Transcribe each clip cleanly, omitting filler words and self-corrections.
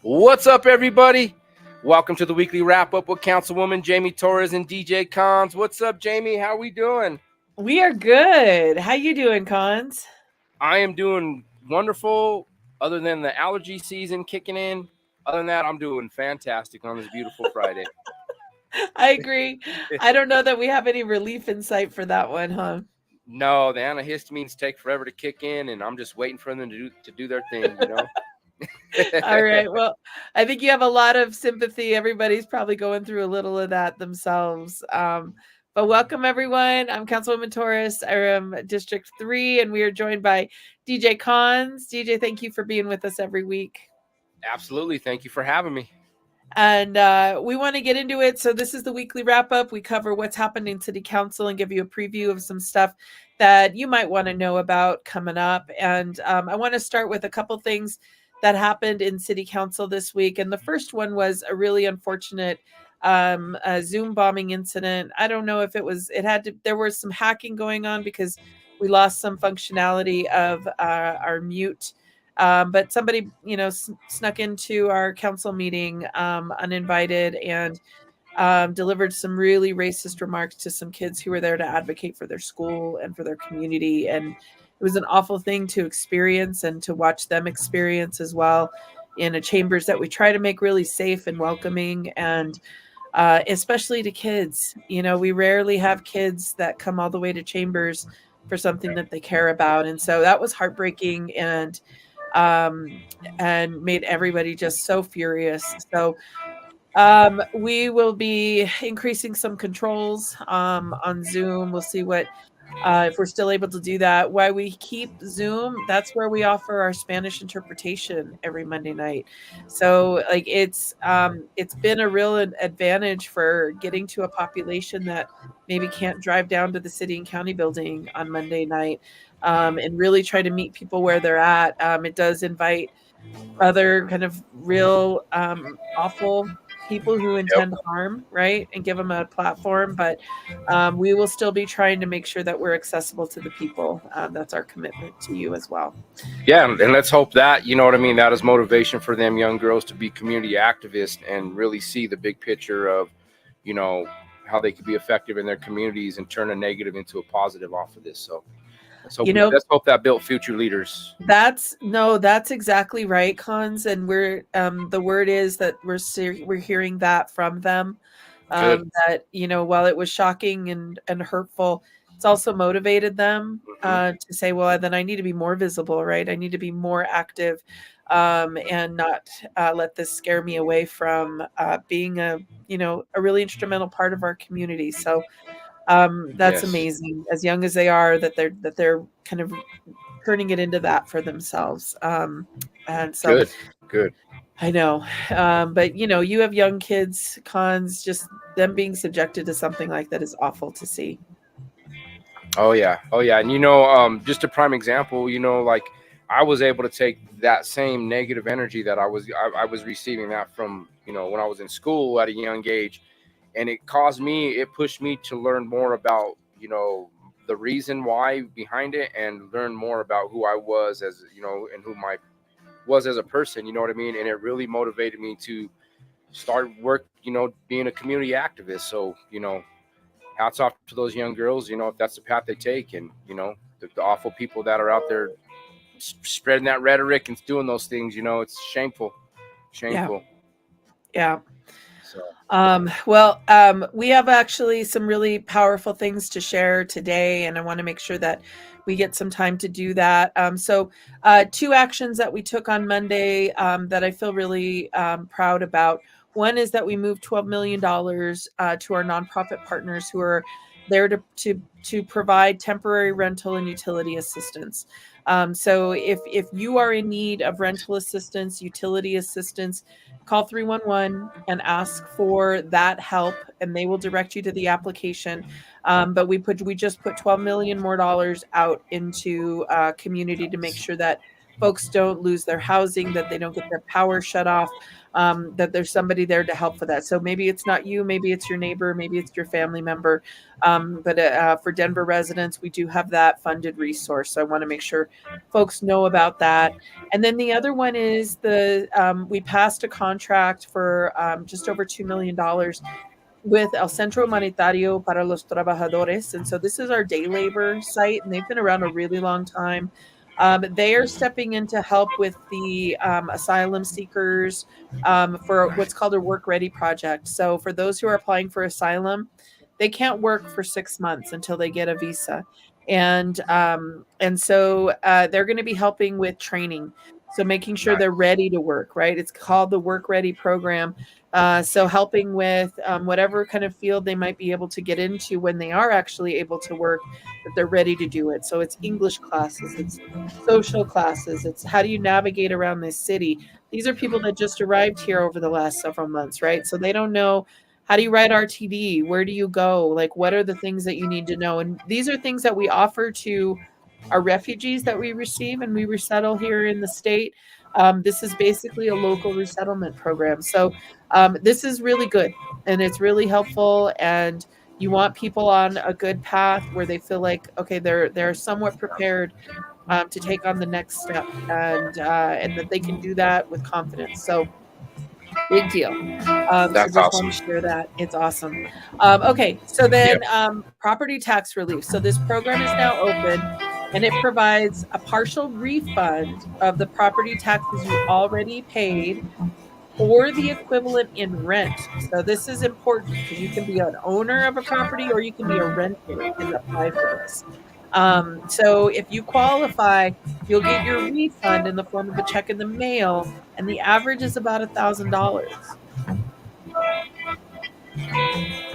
What's up, everybody? Welcome to the weekly wrap-up with Councilwoman Jamie Torres and DJ Konz. What's up, Jamie? How we doing? We are good. How you doing, Konz? I am doing wonderful, other than the allergy season kicking in. Other than that, I'm doing fantastic on this beautiful Friday. I agree. I don't know that we have any relief in sight for that one, huh? No, the antihistamines take forever to kick in, and I'm just waiting for them to do their thing, you know? All right. Well, I think you have a lot of sympathy. Everybody's probably going through a little of that themselves. But welcome, everyone. I'm Councilwoman Torres. I am District 3, and we are joined by DJ Konz. DJ, thank you for being with us every week. Absolutely. Thank you for having me. And we want to get into it. So this is the weekly wrap-up. We cover what's happened in City Council and give you a preview of some stuff that you might want to know about coming up. And I want to start with a couple things that happened in City Council this week. And the first one was a really unfortunate Zoom bombing incident. I don't know if there was some hacking going on because we lost some functionality of our mute. But somebody, snuck into our council meeting uninvited and delivered some really racist remarks to some kids who were there to advocate for their school and for their community. And it was an awful thing to experience and to watch them experience as well in a chambers that we try to make really safe and welcoming, and especially to kids. We rarely have kids that come all the way to chambers for something that they care about. And so that was heartbreaking and made everybody just so furious. So we will be increasing some controls on Zoom. We'll see if we're still able to do that. Why we keep Zoom, that's where we offer our Spanish interpretation every Monday night. So it's been a real advantage for getting to a population that maybe can't drive down to the city and county building on Monday night, and really try to meet people where they're at. It does invite other kind of real awful people who intend harm, right, and give them a platform. But we will still be trying to make sure that we're accessible to the people. That's our commitment to you as well. Yeah, and let's hope that, that is motivation for them young girls to be community activists and really see the big picture of, how they could be effective in their communities and turn a negative into a positive off of this. So let's hope that built future leaders. That's exactly right, Konz. And we're the word is that we're hearing that from them. That while it was shocking and hurtful, it's also motivated them to say, well, then I need to be more visible, right? I need to be more active, and not let this scare me away from being a really instrumental part of our community. So that's amazing, as young as they are, that they're kind of turning it into that for themselves. And so good. I know. But you have young kids, Konz, just them being subjected to something like that is awful to see. Oh yeah. And just a prime example, I was able to take that same negative energy that I was receiving that from, when I was in school at a young age. And it pushed me to learn more about, the reason why behind it, and learn more about who I was as, and who I was as a person, you know what I mean? And it really motivated me to start being a community activist. So, hats off to those young girls, if that's the path they take, and, the awful people that are out there spreading that rhetoric and doing those things, it's shameful. Yeah. So. We have actually some really powerful things to share today, and I want to make sure that we get some time to do that. So 2 actions that we took on Monday that I feel really proud about. One is that we moved $12 million to our nonprofit partners who are there to provide temporary rental and utility assistance. So if you are in need of rental assistance, utility assistance, call 311 and ask for that help, and they will direct you to the application. But we just put $12 million more out into community to make sure that folks don't lose their housing, that they don't get their power shut off, that there's somebody there to help for that. So maybe it's not you, maybe it's your neighbor, maybe it's your family member. But for Denver residents, we do have that funded resource. So I want to make sure folks know about that. And then the other one is we passed a contract for just over $2 million with El Centro Monetario para los Trabajadores. And so this is our day labor site, and they've been around a really long time. They are stepping in to help with the asylum seekers for what's called a Work Ready project. So for those who are applying for asylum, they can't work for 6 months until they get a visa. And so they're going to be helping with training. So making sure they're ready to work, right? It's called the Work Ready program. So helping with whatever kind of field they might be able to get into when they are actually able to work, that they're ready to do it. So it's English classes, it's social classes, it's how do you navigate around this city. These are people that just arrived here over the last several months, right? So they don't know, how do you write RTD? Where do you go? Like, what are the things that you need to know? And these are things that we offer to our refugees that we receive and we resettle here in the state. This is basically a local resettlement program. So this is really good and it's really helpful. And you want people on a good path where they feel like, okay, they're somewhat prepared to take on the next step, and that they can do that with confidence. So big deal. So just awesome. want to share that. It's awesome. Okay, so then property tax relief. So this program is now open, and it provides a partial refund of the property taxes you already paid or the equivalent in rent. So this is important because you can be an owner of a property or you can be a renter and apply for this. So if you qualify, you'll get your refund in the form of a check in the mail, and the average is about $1,000.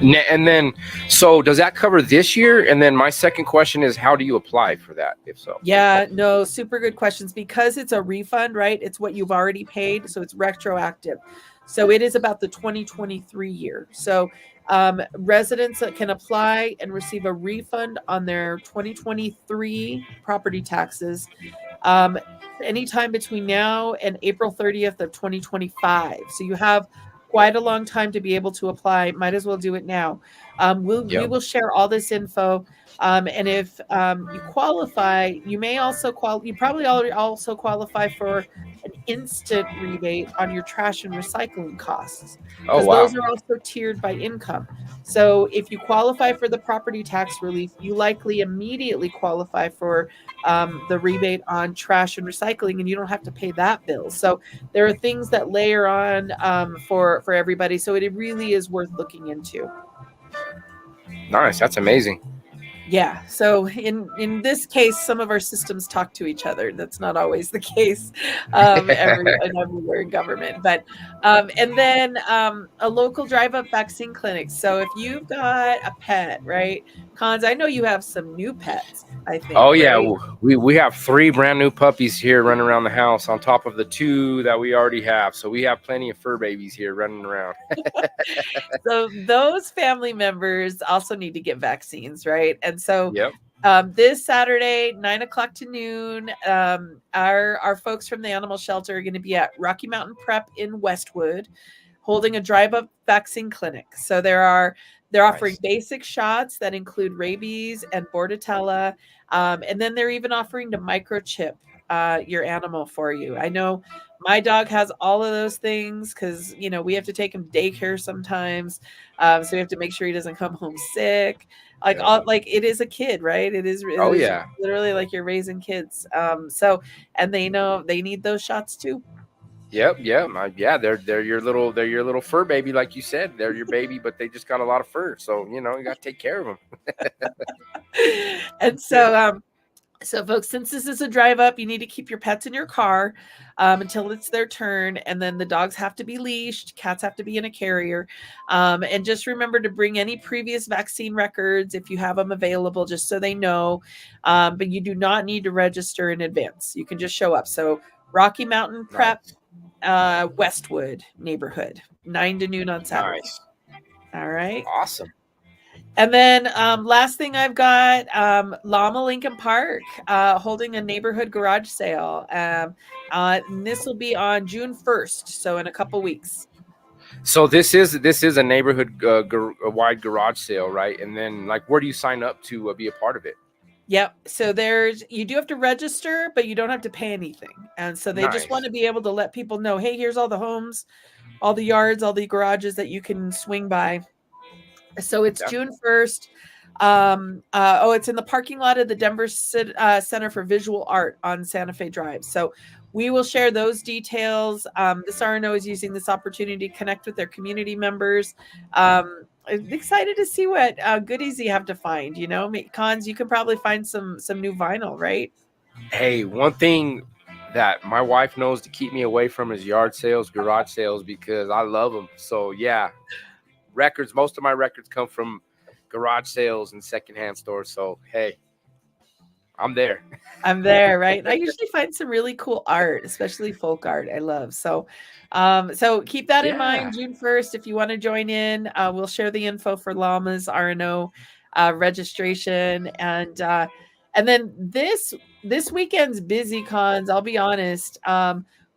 And then, so does that cover this year? And then my second question is, how do you apply for that, if so? Yeah, no, super good questions. Because it's a refund, right? It's what you've already paid, so it's retroactive. So it is about the 2023 year. So residents that can apply and receive a refund on their 2023 property taxes anytime between now and April 30th of 2025. So you have quite a long time to be able to apply. Might as well do it now. We will share all this info. And if you qualify, you may also you probably already also qualify for an instant rebate on your trash and recycling costs. Oh, wow. Those are also tiered by income. So if you qualify for the property tax relief, you likely immediately qualify for the rebate on trash and recycling, and you don't have to pay that bill. So there are things that layer on for everybody. So it really is worth looking into. Nice. That's amazing. Yeah. So in this case, some of our systems talk to each other. That's not always the case everywhere in government. But and then a local drive-up vaccine clinic. So if you've got a pet, right? Konz, I know you have some new pets, I think. Oh, yeah. Right? We have 3 brand new puppies here running around the house on top of the 2 that we already have. So we have plenty of fur babies here running around. So those family members also need to get vaccines, right? And so Yep. This Saturday, 9 o'clock to noon, our folks from the animal shelter are going to be at Rocky Mountain Prep in Westwood, holding a drive-up vaccine clinic. So they're offering basic shots that include rabies and bordetella, and then they're even offering to microchip your animal for you. I know my dog has all of those things because we have to take him daycare sometimes, so we have to make sure he doesn't come home sick. Like it is a kid, right? It is literally like you're raising kids. And they know they need those shots too. Yep. They're your little fur baby, like you said. They're your baby, but they just got a lot of fur, so you got to take care of them. And so so folks, since this is a drive up, you need to keep your pets in your car until it's their turn. And then the dogs have to be leashed. Cats have to be in a carrier. And just remember to bring any previous vaccine records if you have them available, just so they know. But you do not need to register in advance. You can just show up. So Rocky Mountain Prep, Westwood neighborhood, 9 to noon on Saturday. Nice. All right. Awesome. And then last thing I've got, Llama Lincoln Park holding a neighborhood garage sale. And this will be on June 1st, so in a couple weeks. So this is a neighborhood a wide garage sale, right? And then like, where do you sign up to be a part of it? Yep. So you do have to register, but you don't have to pay anything. And so they just want Nice. to be able to let people know, hey, here's all the homes, all the yards, all the garages that you can swing by. So it's Yeah. June 1st. It's in the parking lot of the Denver Center for Visual Art on Santa Fe Drive. So we will share those details. This RNO is using this opportunity to connect with their community members. I'm excited to see what goodies you have to find. You know, Konz, you can probably find some new vinyl, right? Hey, one thing that my wife knows to keep me away from is yard sales, garage sales, because I love them. So yeah, records. Most of my records come from garage sales and secondhand stores. So hey, I'm there. I'm there, right? I usually find some really cool art, especially folk art. I love. So keep that in Yeah. mind. June 1st, if you want to join in, we'll share the info for Llama's RNO registration, and then this weekend's busy, Konz. I'll be honest.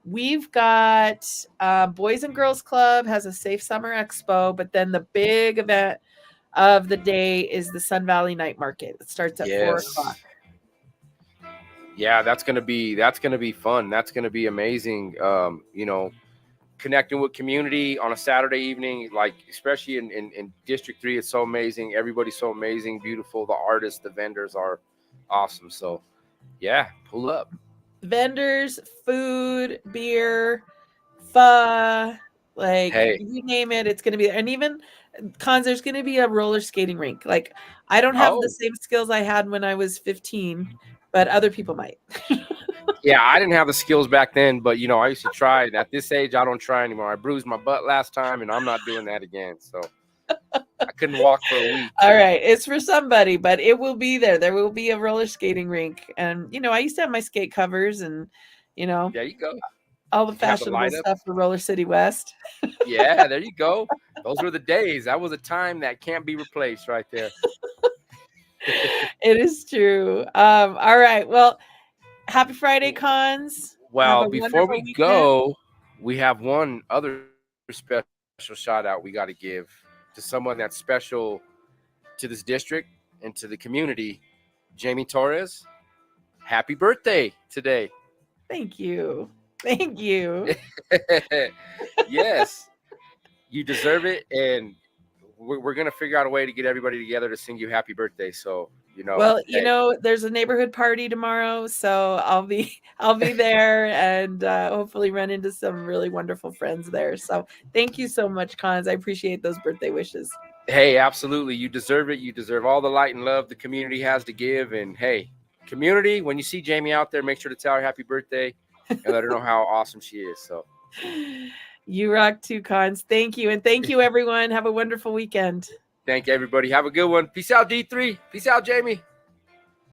We've got Boys and Girls Club has a Safe Summer Expo, but then the big event of the day is the Sun Valley Night Market. It starts at 4:00. Yes. Yeah, that's gonna be fun. That's gonna be amazing. Connecting with community on a Saturday evening, like especially in District 3, it's so amazing. Everybody's so amazing, beautiful. The artists, the vendors are awesome. So yeah, pull up. Vendors, food, beer, pho, like Hey, you name it, it's gonna be there. And even Konz, there's gonna be a roller skating rink. Like I don't have the oh same skills I had when I was 15, but other people might. yeah, I didn't have the skills back then, but I used to try. At this age, I don't try anymore. I bruised my butt last time, and I'm not doing that again. So I couldn't walk for a week. All right, it's for somebody, but it will be there. There will be a roller skating rink. And I used to have my skate covers and There you go. all the Did you have the fashionable light up? stuff for Roller City West. Yeah, there you go. Those were the days. That was a time that can't be replaced right there. It is true. All right. Well, happy Friday, Konz. Have Well, a before wonderful we weekend. go, we have one other special shout out we got to give to someone that's special to this district and to the community. Jamie Torres, happy birthday today. Thank you. Thank you. Yes, you deserve it. And we're going to figure out a way to get everybody together to sing you happy birthday. So, Well, hey, there's a neighborhood party tomorrow, so I'll be there and hopefully run into some really wonderful friends there. So thank you so much, Konz. I appreciate those birthday wishes. hey, absolutely. You deserve it. You deserve all the light and love the community has to give. And hey, community, when you see Jamie out there, make sure to tell her happy birthday and let her know how awesome she is. So You rock too, Konz. Thank you. And thank you, everyone. Have a wonderful weekend. thank everybody. Have a good one. Peace out, D3. Peace out, Jamie.